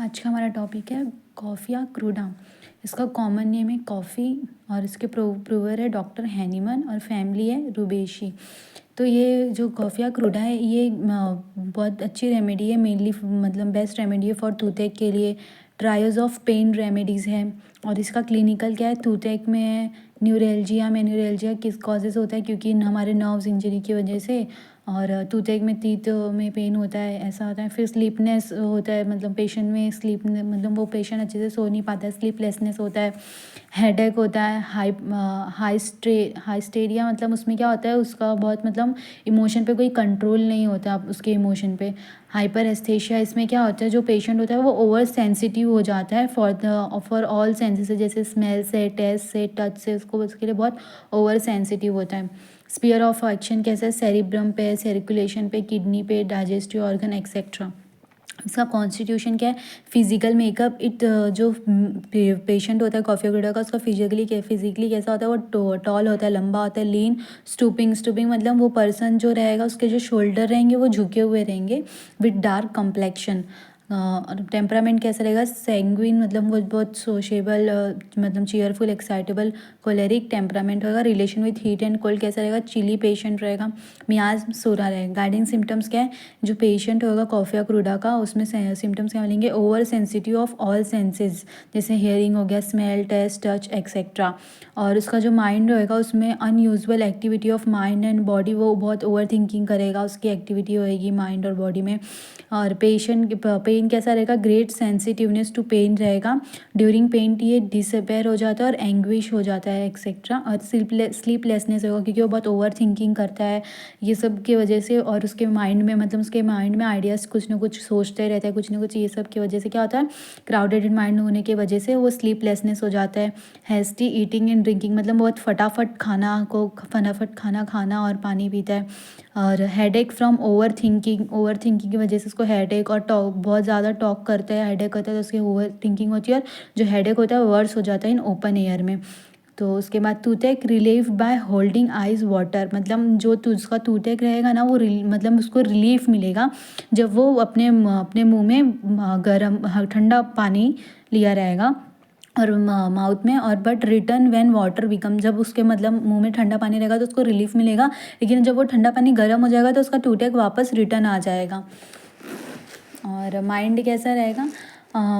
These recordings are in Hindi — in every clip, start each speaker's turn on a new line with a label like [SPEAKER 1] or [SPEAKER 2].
[SPEAKER 1] आज का हमारा टॉपिक है कॉफिया क्रूडा। इसका कॉमन नेम है कॉफ़ी और इसके प्रूवर है डॉक्टर हैनीमन और फैमिली है रुबेशी। तो ये जो कॉफिया क्रूडा है ये बहुत अच्छी रेमेडी है, मेनली मतलब बेस्ट रेमेडी है फॉर टूथेक के लिए। ट्रायल्स ऑफ पेन रेमेडीज़ है और इसका क्लिनिकल क्या है, टूथेक में है, न्यूरैल्जिया किस कॉजेज़ होता है क्योंकि हमारे नर्व्स इंजरी की वजह से, और टूथेक में टीथ में पेन होता है, ऐसा होता है। फिर स्लीपनेस होता है, मतलब पेशेंट में स्लीप मतलब वो पेशेंट अच्छे से सो नहीं पाता है, स्लीपलेसनेस होता है। हेडेक होता है, हाइस्टेरिया मतलब उसमें क्या होता है, उसका बहुत मतलब इमोशन पे कोई कंट्रोल नहीं होता उसके इमोशन पे। हाइपर एस्थेशिया, इसमें क्या होता है, जो पेशेंट होता है वो ओवर सेंसिटिव हो जाता है फॉर ऑल सेंसेस, जैसे स्मेल से, टेस्ट से, टच से, उसके लिए बहुत ओवर सेंसिटिव होता है। स्पीयर ऑफ एक्शन कैसा है, सेरिब्रम पे, सर्कुलेशन पे, किडनी पे, डाइजेस्टिव ऑर्गन एक्सेट्रा। इसका कॉन्स्टिट्यूशन क्या है, फिजिकल मेकअप। जो पेशेंट होता है कॉफिया क्रूडा का, उसका फिजिकली कैसा होता है, वो टॉल होता है, लंबा होता है, लीन, स्टूपिंग मतलब वो पर्सन जो रहेगा उसके जो शोल्डर रहेंगे वो झुके हुए रहेंगे, विद डार्क कम्प्लेक्शन। और टेम्परामेंट कैसा रहेगा, सैंग्विन मतलब वो बहुत सोशेबल, मतलब चीयरफुल, एक्साइटेबल, कोलेरिक टेम्परामेंट होगा। Relation with heat and cold कैसा रहेगा, चिली पेशेंट रहेगा, मियाज सोरा रहेगा। गाइडिंग सिम्टम्स क्या है, जो पेशेंट होगा कॉफिया क्रूडा का, उसमें सिम्टम्स क्या मिलेंगे, over sensitive of all senses, जैसे हेयरिंग हो गया, स्मेल, टेस्ट, टच एक्सेट्रा। और उसका जो माइंड रहेगा उसमें unusual activity of mind and body, वो बहुत ओवर थिंकिंग करेगा, उसकी एक्टिविटी होएगी माइंड और बॉडी में। और पेन कैसा रहेगा, ग्रेट सेंसिटिवनेस टू पेन रहेगा। ड्यूरिंग पेन ये डिसअपेयर हो जाता है और एंग्विश हो जाता है एक्सेट्रा। और स्लीपलेसनेस होगा क्योंकि वो बहुत ओवर थिंकिंग करता है ये सब की वजह से। और उसके माइंड में मतलब उसके माइंड में आइडियाज़ कुछ ना कुछ सोचते रहता है, कुछ ना कुछ, ये सब की वजह से क्या होता है, क्राउडेड माइंड होने की वजह से वो स्लीपलेसनेस हो जाता है। हैस्टी ईटिंग एंड ड्रिंकिंग मतलब बहुत फटाफट खाना खाना और पानी पीता है। और हेडेक फ्रॉम ओवर थिंकिंग की वजह से उसको हेडेक, और टॉक बहुत ज़्यादा टॉक करता है, हेडेक होता है तो उसकी ओवर थिंकिंग होती है, और जो हेडेक होता है वर्स हो जाता है इन ओपन एयर में। तो उसके बाद toothache relief by holding eyes water, मतलब जो उसका टूथेक रहेगा ना वो मतलब उसको रिलीफ मिलेगा जब वो अपने मुंह में गर्म ठंडा पानी लिया रहेगा और माउथ में। और but return when water become, जब उसके मतलब मुंह में ठंडा पानी रहेगा तो उसको रिलीफ मिलेगा, लेकिन जब वो ठंडा पानी गर्म हो जाएगा तो उसका टूथेक वापस रिटर्न आ जाएगा। और माइंड कैसा रहेगा,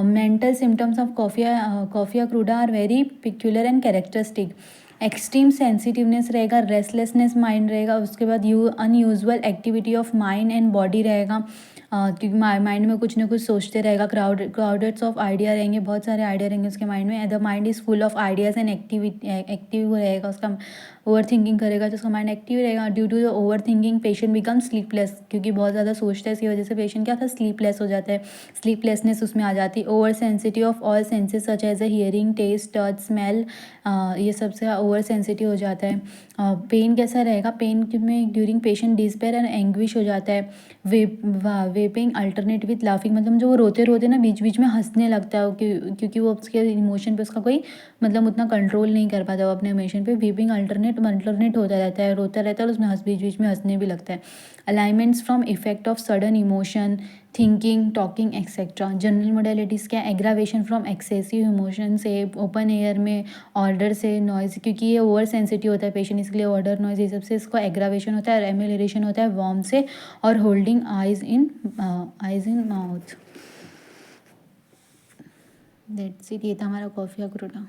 [SPEAKER 1] mental symptoms of coffea cruda are very peculiar and characteristic. Extreme sensitiveness रहेगा, रेस्टलेसनेस माइंड रहेगा, उसके बाद unusual activity of mind and body रहेगा, क्योंकि माइंड में कुछ ना कुछ सोचते रहेगा। क्राउडेड्स ऑफ आइडिया रहेंगे, बहुत सारे आइडिया रहेंगे उसके माइंड में। The mind is full of ideas and active रहेगा, उसका ओवर थिंकिंग करेगा तो उसका माइंड एक्टिव रहेगा। Due to the over thinking patient become sleepless, क्योंकि बहुत ज़्यादा सोचता है इसकी वजह से पेशेंट क्या था, स्लीपलेस हो जाता है, स्लीपलेसनेस उसमें आ जाती है। Over sensitive of all senses such as a hearing, taste, touch, smell, ये सबसे ओवर सेंसिटिव हो जाता है। पेन कैसा रहेगा, पेन में during patient despair and anguish हो जाता है। वेपिंग अल्टरनेट विथ लाफिंग, मतलब जो वो रोते रोते ना बीच बीच में हंसने लगता है, क्योंकि वो उसके इमोशन पे उसका कोई मतलब उतना कंट्रोल नहीं कर पाता वो अपने इमोशन पे। वीपिंग अल्टरनेट होता रहता है, रोता रहता है और उसमें बीच बीच में हंसने भी लगता है। Alignments from effect of sudden emotion, thinking, talking etcetera. General modalities क्या, एग्रावेशन फ्रॉम एक्सेसिव इमोशन से, ओपन एयर में, ऑर्डर से, नॉइज, क्योंकि ये ओवर सेंसिटिव होता है पेशेंट, इसलिए ऑर्डर, नॉइज, ये सबसे इसको एग्रावेशन होता है। और एम्यूलरेशन होता है वार्म से, और holding eyes in mouth. That's it, ये था हमारा कॉफिया क्रूडा।